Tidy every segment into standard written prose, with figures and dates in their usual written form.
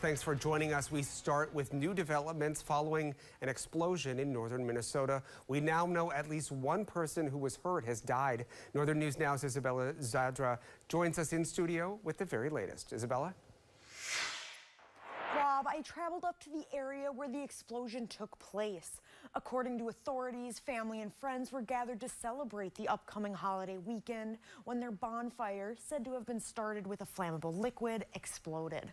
Thanks for joining us. We start with new developments following an explosion in northern Minnesota. We now know at least one person who was hurt has died. Northern News Now's Isabella Zadra joins us in studio with the very latest. Isabella? Rob, I traveled up to the area where the explosion took place. According to authorities, family and friends were gathered to celebrate the upcoming holiday weekend when their bonfire, said to have been started with a flammable liquid, exploded.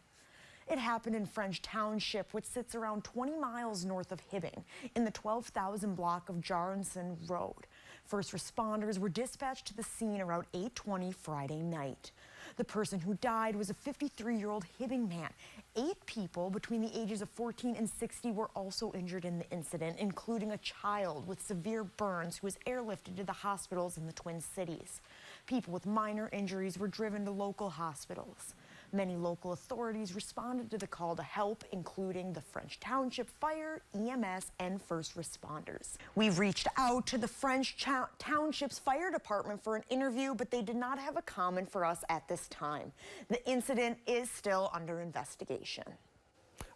It happened in French Township, which sits around 20 miles north of Hibbing, in the 12,000 block of Jarnson Road. First responders were dispatched to the scene around 8:20 Friday night. The person who died was a 53-year-old Hibbing man. 8 people between the ages of 14 and 60 were also injured in the incident, including a child with severe burns who was airlifted to the hospitals in the Twin Cities. People with minor injuries were driven to local hospitals. Many local authorities responded to the call to help, including the French Township Fire, EMS, and first responders. We've reached out to the French Township's fire department for an interview, but they did not have a comment for us at this time. The incident is still under investigation.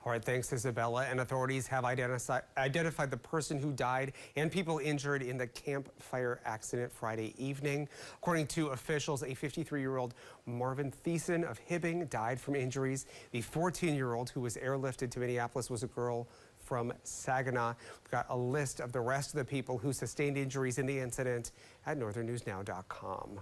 All right, thanks, Isabella. And authorities have identified the person who died and people injured in the campfire accident Friday evening. According to officials, a 53-year-old Marvin Thiessen of Hibbing died from injuries. The 14-year-old who was airlifted to Minneapolis was a girl from Saginaw. We've got a list of the rest of the people who sustained injuries in the incident at northernnewsnow.com.